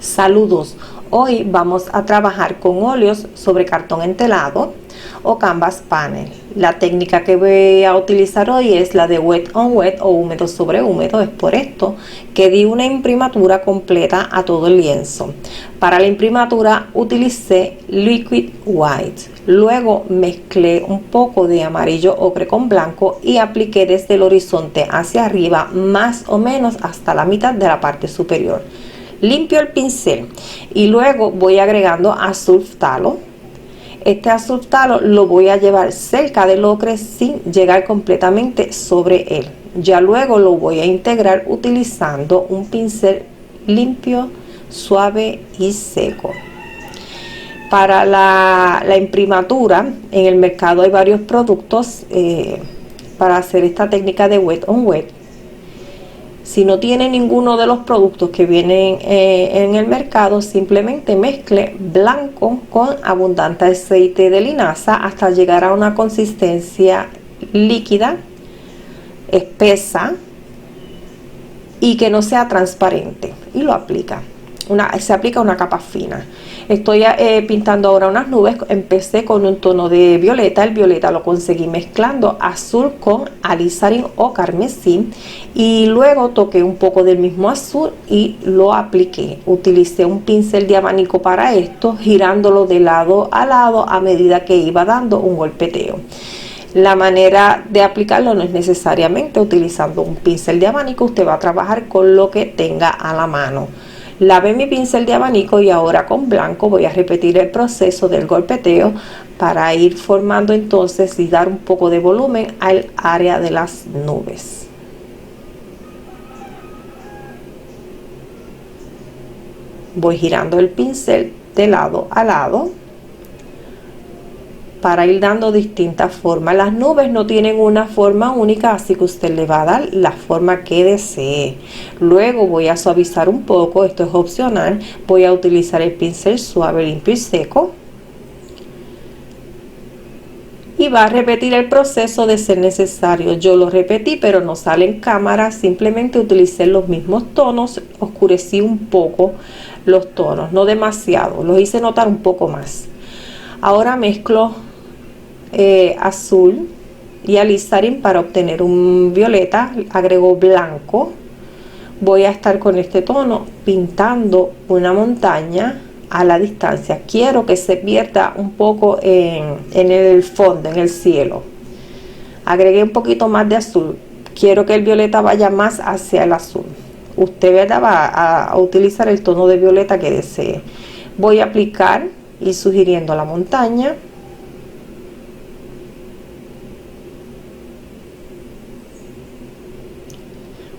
Saludos, hoy vamos a trabajar con óleos sobre cartón entelado o canvas panel. La técnica que voy a utilizar hoy es la de wet on wet o húmedo sobre húmedo. Es por esto que di una imprimatura completa a todo el lienzo. Para la imprimatura utilicé liquid white, luego mezclé un poco de amarillo ocre con blanco y apliqué desde el horizonte hacia arriba más o menos hasta la mitad de la parte superior. Limpio el pincel y luego voy agregando azul phtalo. Este azul phtalo lo voy a llevar cerca del ocre sin llegar completamente sobre él. Ya luego lo voy a integrar utilizando un pincel limpio, suave y seco. Para la imprimatura, en el mercado hay varios productos para hacer esta técnica de wet on wet. Si no tiene ninguno de los productos que vienen en el mercado, simplemente mezcle blanco con abundante aceite de linaza hasta llegar a una consistencia líquida, espesa y que no sea transparente, y lo aplica. Se aplica una capa fina. Estoy pintando ahora unas nubes. Empecé con un tono de violeta. El violeta lo conseguí mezclando azul con alizarin o carmesí y luego toqué un poco del mismo azul y lo apliqué. Utilicé un pincel de abanico para esto, girándolo de lado a lado a medida que iba dando un golpeteo. La manera de aplicarlo no es necesariamente utilizando un pincel de abanico. Usted va a trabajar con lo que tenga a la mano. Lavé mi pincel de abanico y ahora con blanco voy a repetir el proceso del golpeteo para ir formando entonces y dar un poco de volumen al área de las nubes. Voy girando el pincel de lado a lado para ir dando distintas formas. Las nubes no tienen una forma única, así que usted le va a dar la forma que desee. Luego voy a suavizar un poco, esto es opcional. Voy a utilizar el pincel suave, limpio y seco. Y va a repetir el proceso de ser necesario. Yo lo repetí, pero no sale en cámara. Simplemente utilicé los mismos tonos, oscurecí un poco los tonos, no demasiado, los hice notar un poco más. Ahora mezclo azul y alizarin para obtener un violeta. Agrego blanco. Voy a estar con este tono pintando una montaña a la distancia. Quiero que se pierda un poco en el fondo, en el cielo. Agregué un poquito más de azul. Quiero que el violeta vaya más hacia el azul. Usted, ¿verdad?, va a utilizar el tono de violeta que desee. Voy a aplicar y sugiriendo la montaña.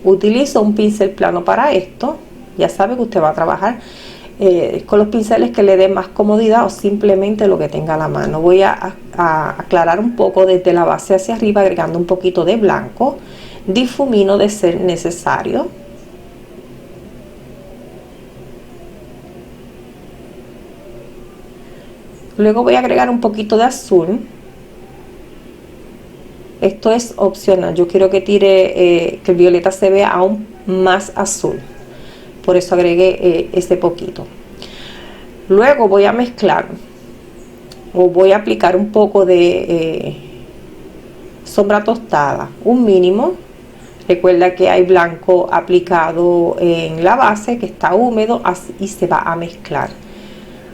Utilizo un pincel plano para esto. Ya sabe que usted va a trabajar con los pinceles que le den más comodidad o simplemente lo que tenga a la mano. Voy a aclarar un poco desde la base hacia arriba, agregando un poquito de blanco. Difumino de ser necesario. Luego voy a agregar un poquito de azul. Esto es opcional. Yo quiero que tire que el violeta se vea aún más azul. Por eso agregué este poquito. Luego voy a mezclar o voy a aplicar un poco de sombra tostada, un mínimo. Recuerda que hay blanco aplicado en la base que está húmedo y se va a mezclar.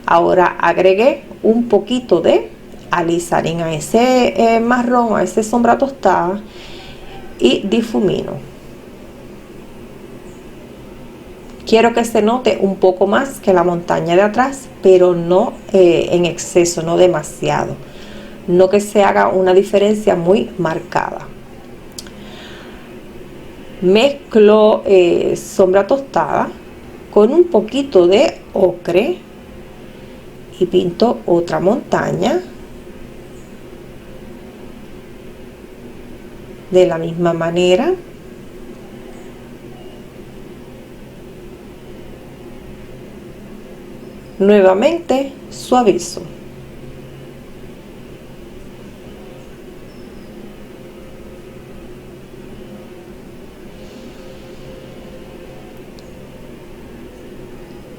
Ahora agregué un poquito de alizarin a ese marrón, a ese sombra tostada, y difumino. Quiero que se note un poco más que la montaña de atrás, pero no en exceso, no demasiado. No que se haga una diferencia muy marcada. Mezclo sombra tostada con un poquito de ocre y pinto otra montaña de la misma manera. Nuevamente suavizo.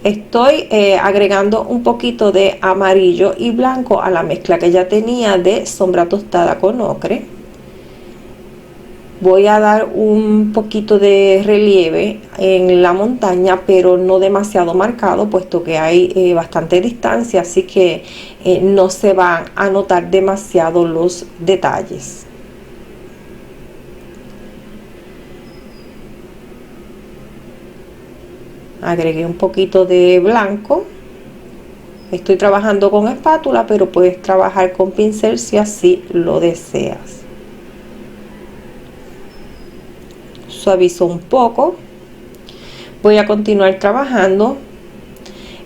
Estoy agregando un poquito de amarillo y blanco a la mezcla que ya tenía de sombra tostada con ocre. Voy a dar un poquito de relieve en la montaña, pero no demasiado marcado, puesto que hay bastante distancia, así que no se van a notar demasiado los detalles. Agregué un poquito de blanco. Estoy trabajando con espátula, pero puedes trabajar con pincel si así lo deseas. Suavizo un poco. Voy a continuar trabajando.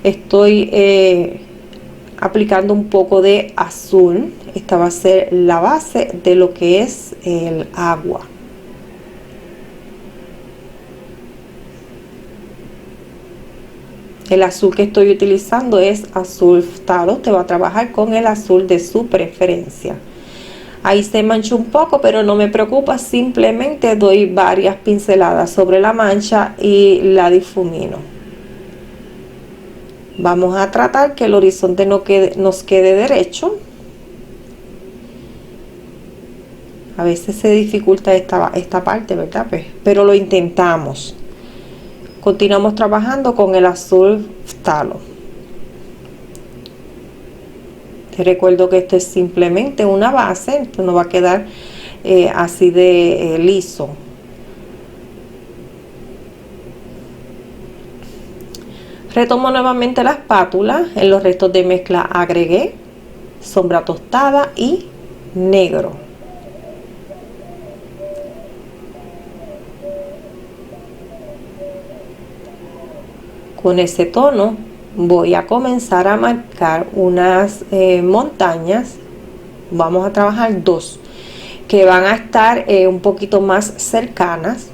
Estoy aplicando un poco de azul. Esta va a ser la base de lo que es el agua. El azul que estoy utilizando es azul ftalo. Te va a trabajar con el azul de su preferencia. Ahí se manchó un poco, pero no me preocupa, simplemente doy varias pinceladas sobre la mancha y la difumino. Vamos a tratar que el horizonte nos quede derecho. A veces se dificulta esta parte, ¿verdad? Pero lo intentamos. Continuamos trabajando con el azul ftalo. Te recuerdo que esto es simplemente una base, esto no va a quedar así de liso. Retomo nuevamente la espátula. En los restos de mezcla agregué sombra tostada y negro. Con ese tono voy a comenzar a marcar unas montañas. Vamos a trabajar dos que van a estar un poquito más cercanas.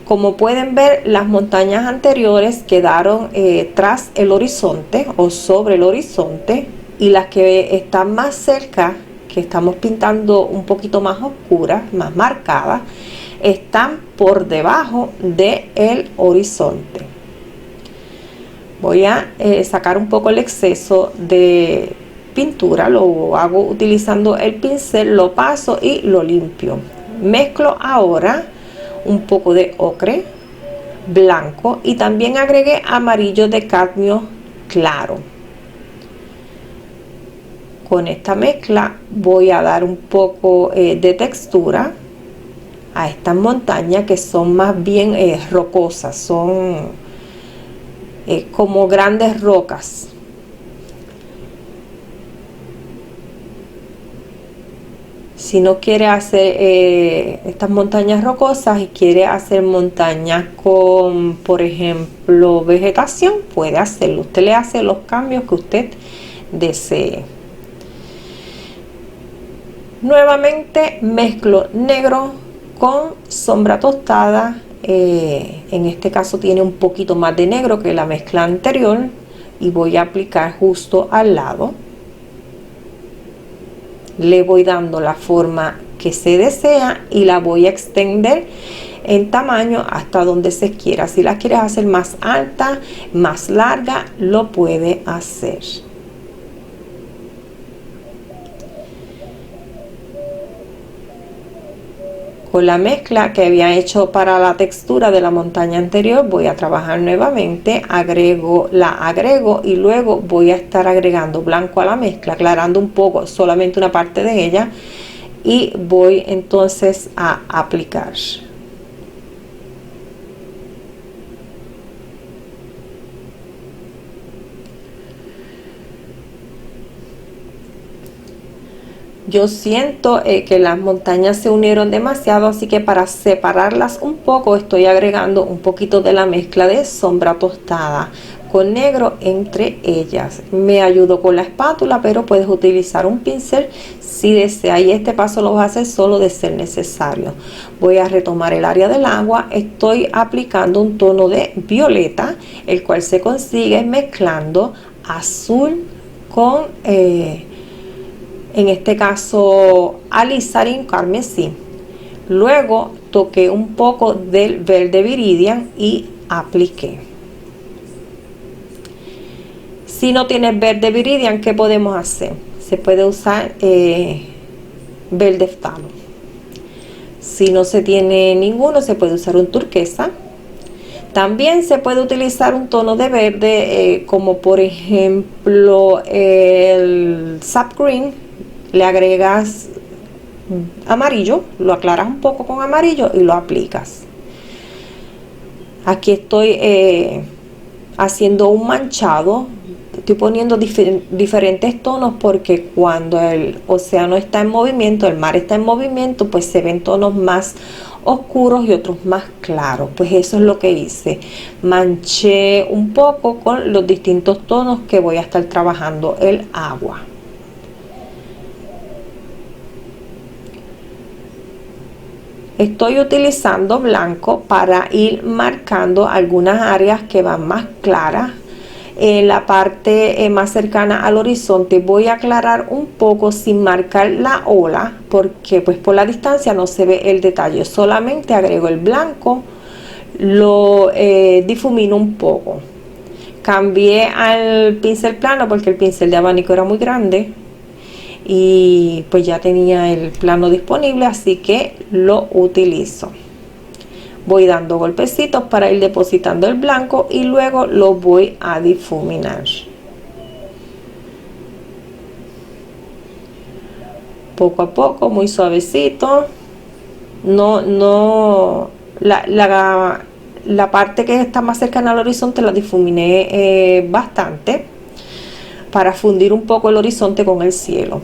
Como pueden ver, las montañas anteriores quedaron tras el horizonte o sobre el horizonte, y las que están más cerca, que estamos pintando un poquito más oscuras, más marcadas, están por debajo del horizonte. Voy a sacar un poco el exceso de pintura, lo hago utilizando el pincel, lo paso y lo limpio. Mezclo ahora un poco de ocre, blanco, y también agregué amarillo de cadmio claro. Con esta mezcla voy a dar un poco de textura a estas montañas, que son más bien rocosas, son como grandes rocas. Si no quiere hacer estas montañas rocosas y quiere hacer montañas con, por ejemplo, vegetación, puede hacerlo. Usted le hace los cambios que usted desee. Nuevamente mezclo negro con sombra tostada. En este caso tiene un poquito más de negro que la mezcla anterior, y voy a aplicar justo al lado. Le voy dando la forma que se desea y la voy a extender en tamaño hasta donde se quiera. Si la quieres hacer más alta, más larga, lo puede hacer. Con la mezcla que había hecho para la textura de la montaña anterior, voy a trabajar nuevamente. La agrego y luego voy a estar agregando blanco a la mezcla, aclarando un poco solamente una parte de ella, y voy entonces a aplicar. Yo siento que las montañas se unieron demasiado, así que para separarlas un poco estoy agregando un poquito de la mezcla de sombra tostada con negro entre ellas. Me ayudo con la espátula, pero puedes utilizar un pincel si deseas, y este paso lo vas a hacer solo de ser necesario. Voy a retomar el área del agua. Estoy aplicando un tono de violeta, el cual se consigue mezclando azul con en este caso alizarin carmesí. Luego toqué un poco del verde viridian y apliqué. Si no tienes verde Viridian, ¿qué podemos hacer? Se puede usar verde Phthalo. Si no se tiene ninguno, se puede usar un turquesa. También se puede utilizar un tono de verde, como por ejemplo el sap green. Le agregas amarillo, lo aclaras un poco con amarillo y lo aplicas. Aquí estoy haciendo un manchado. Estoy poniendo diferentes tonos porque cuando el océano está en movimiento, el mar está en movimiento, pues se ven tonos más oscuros y otros más claros. Pues eso es lo que hice. Manché un poco con los distintos tonos que voy a estar trabajando el agua. Estoy utilizando blanco para ir marcando algunas áreas que van más claras. En la parte más cercana al horizonte voy a aclarar un poco sin marcar la ola, porque pues por la distancia no se ve el detalle. Solamente agrego el blanco, lo difumino un poco. Cambié al pincel plano porque el pincel de abanico era muy grande y pues ya tenía el plano disponible, así que lo utilizo. Voy dando golpecitos para ir depositando el blanco y luego lo voy a difuminar. Poco a poco, muy suavecito. La parte que está más cercana al horizonte la difuminé bastante para fundir un poco el horizonte con el cielo.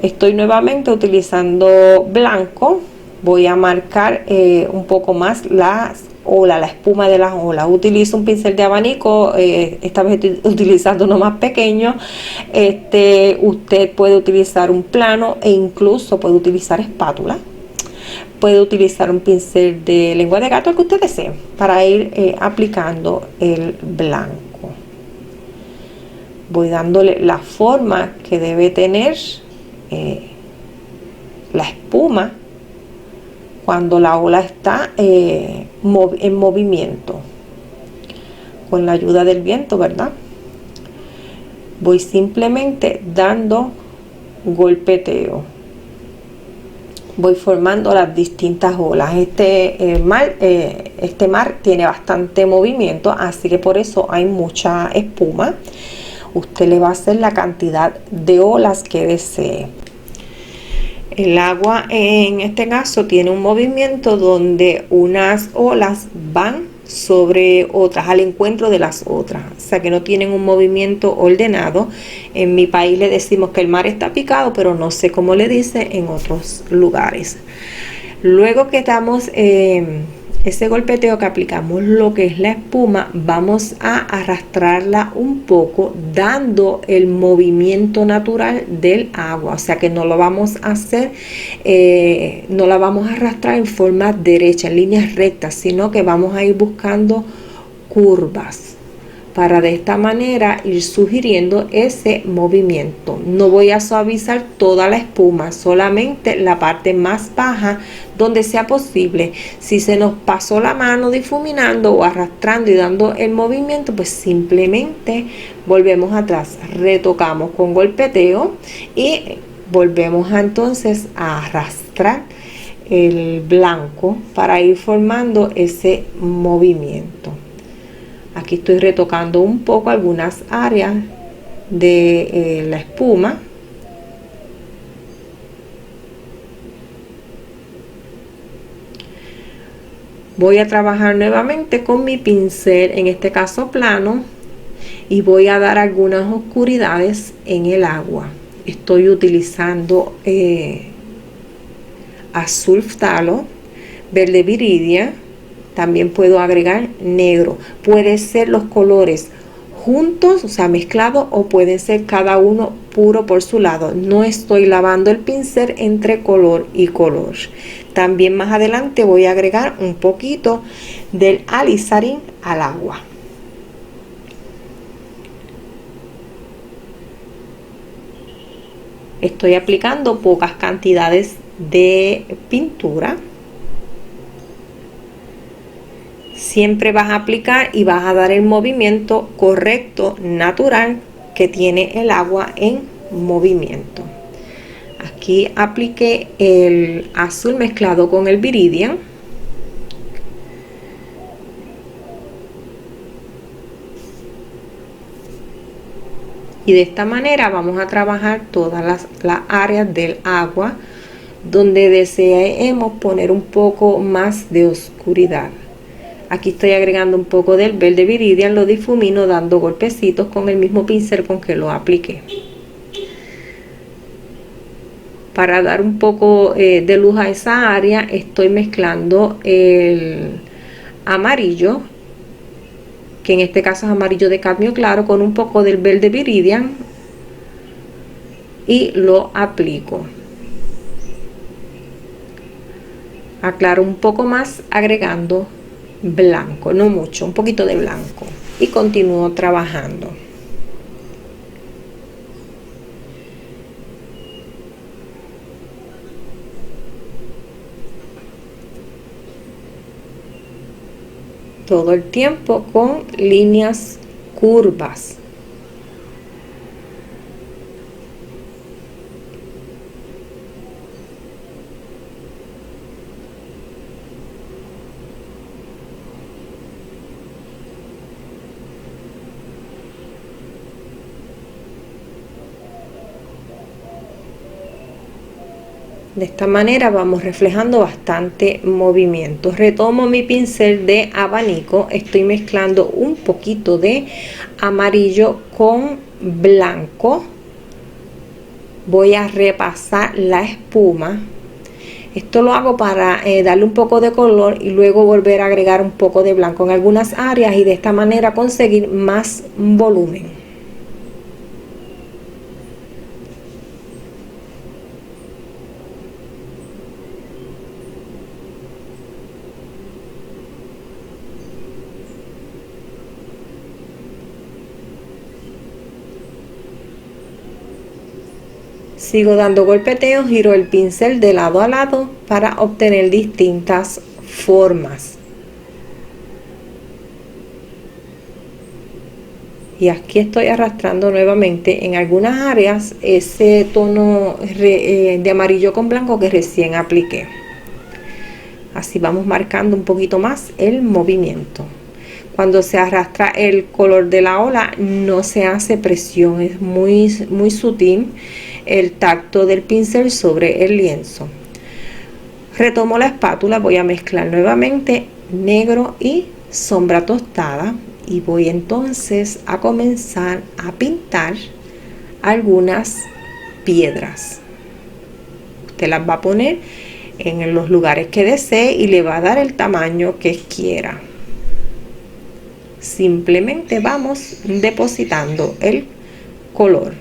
Estoy nuevamente utilizando blanco. Voy a marcar un poco más las olas, la espuma de las olas. Utilizo un pincel de abanico, esta vez estoy utilizando uno más pequeño. Usted puede utilizar un plano e incluso puede utilizar espátula. Puede utilizar un pincel de lengua de gato, el que usted desee, para ir aplicando el blanco. Voy dándole la forma que debe tener la espuma cuando la ola está en movimiento, con la ayuda del viento, ¿verdad? Voy simplemente dando golpeteo. Voy formando las distintas olas. Este mar tiene bastante movimiento, así que por eso hay mucha espuma. Usted le va a hacer la cantidad de olas que desee. El agua en este caso tiene un movimiento donde unas olas van sobre otras, al encuentro de las otras, o sea que no tienen un movimiento ordenado. En mi país le decimos que el mar está picado, pero no sé cómo le dice en otros lugares. Luego que damos ese golpeteo, que aplicamos lo que es la espuma, vamos a arrastrarla un poco dando el movimiento natural del agua, o sea que no lo vamos a hacer, no la vamos a arrastrar en forma derecha, en líneas rectas, sino que vamos a ir buscando curvas para de esta manera ir sugiriendo ese movimiento. No voy a suavizar toda la espuma, solamente la parte más baja donde sea posible. Si se nos pasó la mano difuminando o arrastrando y dando el movimiento, pues simplemente volvemos atrás, retocamos con golpeteo y volvemos entonces a arrastrar el blanco para ir formando ese movimiento. Aquí estoy retocando un poco algunas áreas de la espuma. Voy a trabajar nuevamente con mi pincel, en este caso plano, y voy a dar algunas oscuridades en el agua. Estoy utilizando azul Phthalo, verde Viridia. También puedo agregar negro. Puede ser los colores juntos, o sea, mezclados, o pueden ser cada uno puro por su lado. No estoy lavando el pincel entre color y color. También más adelante voy a agregar un poquito del alizarin al agua. Estoy aplicando pocas cantidades de pintura. Siempre vas a aplicar y vas a dar el movimiento correcto, natural, que tiene el agua en movimiento. Aquí apliqué el azul mezclado con el Viridian. Y de esta manera vamos a trabajar todas las áreas del agua donde deseemos poner un poco más de oscuridad. Aquí estoy agregando un poco del verde Viridian, lo difumino dando golpecitos con el mismo pincel con que lo apliqué. Para dar un poco de luz a esa área, estoy mezclando el amarillo, que en este caso es amarillo de cadmio claro, con un poco del verde Viridian, y lo aplico. Aclaro un poco más agregando blanco, no mucho, un poquito de blanco, y continúo trabajando. Todo el tiempo con líneas curvas. De esta manera vamos reflejando bastante movimiento. Retomo mi pincel de abanico, estoy mezclando un poquito de amarillo con blanco. Voy a repasar la espuma. Esto lo hago para darle un poco de color y luego volver a agregar un poco de blanco en algunas áreas y de esta manera conseguir más volumen. Sigo dando golpeteos, giro el pincel de lado a lado para obtener distintas formas. Y aquí estoy arrastrando nuevamente en algunas áreas ese tono de amarillo con blanco que recién apliqué. Así vamos marcando un poquito más el movimiento. Cuando se arrastra el color de la ola no se hace presión, es muy sutil el tacto del pincel sobre el lienzo. Retomo la espátula, voy a mezclar nuevamente negro y sombra tostada y voy entonces a comenzar a pintar algunas piedras. Usted las va a poner en los lugares que desee y le va a dar el tamaño que quiera. Simplemente vamos depositando el color.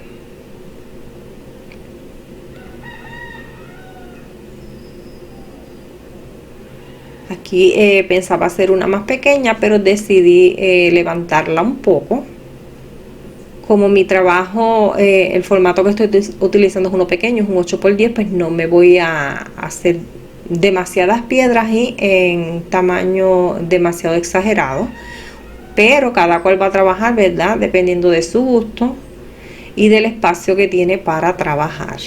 Aquí pensaba hacer una más pequeña, pero decidí levantarla un poco. Como mi trabajo, el formato que estoy utilizando es uno pequeño, es un 8×10, pues no me voy a hacer demasiadas piedras y en tamaño demasiado exagerado. Pero cada cual va a trabajar, ¿verdad? Dependiendo de su gusto y del espacio que tiene para trabajar.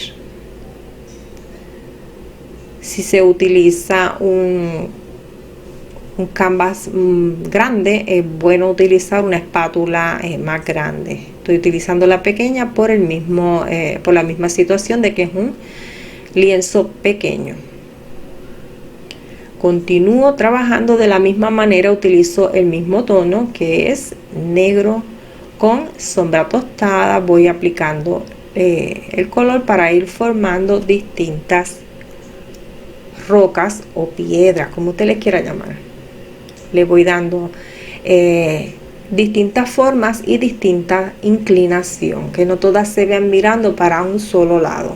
Si se utiliza un canvas grande, es bueno utilizar una espátula más grande. Estoy utilizando la pequeña por la misma situación de que es un lienzo pequeño. Continúo trabajando de la misma manera, utilizo el mismo tono que es negro con sombra tostada. Voy aplicando el color para ir formando distintas rocas o piedras, como usted les quiera llamar. Le voy dando distintas formas y distinta inclinación, que no todas se vean mirando para un solo lado.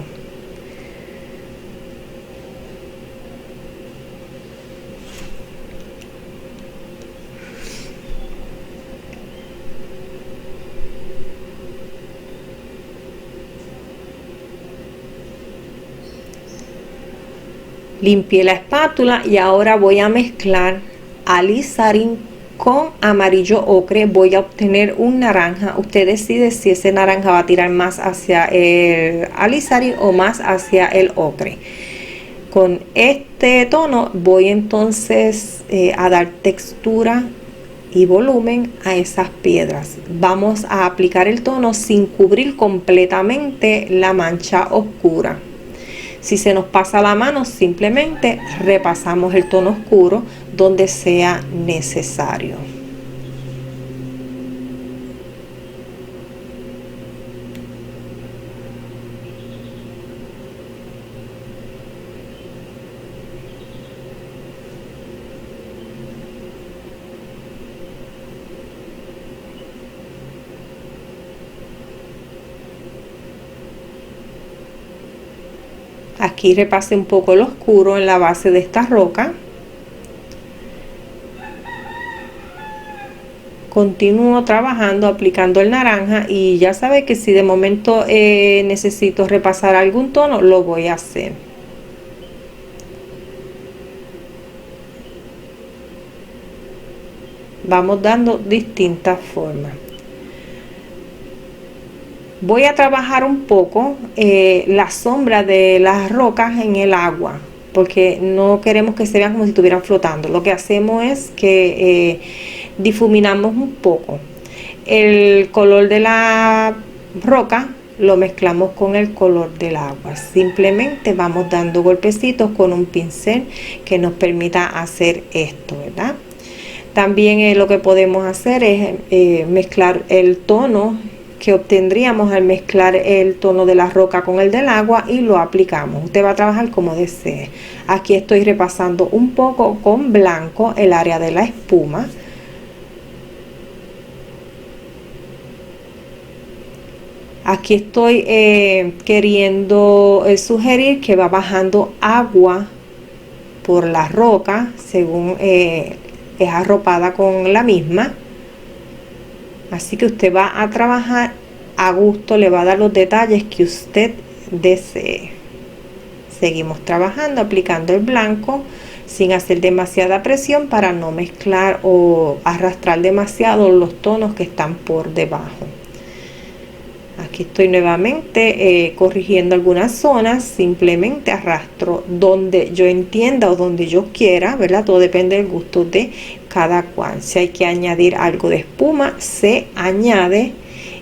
Limpié la espátula y ahora voy a mezclar alizarin Con amarillo ocre voy a obtener un naranja. Usted decide si ese naranja va a tirar más hacia el alizarin o más hacia el ocre. Con este tono voy entonces a dar textura y volumen a esas piedras. Vamos a aplicar el tono sin cubrir completamente la mancha oscura. Si se nos pasa la mano, simplemente repasamos el tono oscuro donde sea necesario. Aquí repase un poco lo oscuro en la base de esta roca. Continúo trabajando, aplicando el naranja, y ya sabe que si de momento necesito repasar algún tono, lo voy a hacer. Vamos dando distintas formas. Voy a trabajar un poco la sombra de las rocas en el agua, porque no queremos que se vean como si estuvieran flotando. Lo que hacemos es que difuminamos un poco. El color de la roca lo mezclamos con el color del agua. Simplemente vamos dando golpecitos con un pincel que nos permita hacer esto, ¿verdad? También lo que podemos hacer es mezclar el tono que obtendríamos al mezclar el tono de la roca con el del agua, y lo aplicamos. Usted va a trabajar como desee. Aquí estoy repasando un poco con blanco el área de la espuma. Aquí estoy queriendo sugerir que va bajando agua por la roca según es arropada con la misma. Así que usted va a trabajar a gusto, le va a dar los detalles que usted desee. Seguimos trabajando, aplicando el blanco sin hacer demasiada presión para no mezclar o arrastrar demasiado los tonos que están por debajo. Aquí estoy nuevamente corrigiendo algunas zonas. Simplemente arrastro donde yo entienda o donde yo quiera, ¿verdad? Todo depende del gusto de cada cual. Si hay que añadir algo de espuma, se añade,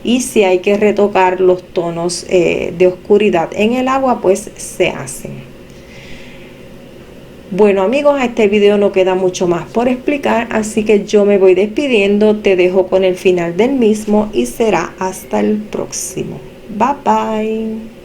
y si hay que retocar los tonos de oscuridad en el agua, pues se hacen. Bueno amigos, a este video no queda mucho más por explicar, así que yo me voy despidiendo. Te dejo con el final del mismo y será hasta el próximo. Bye bye.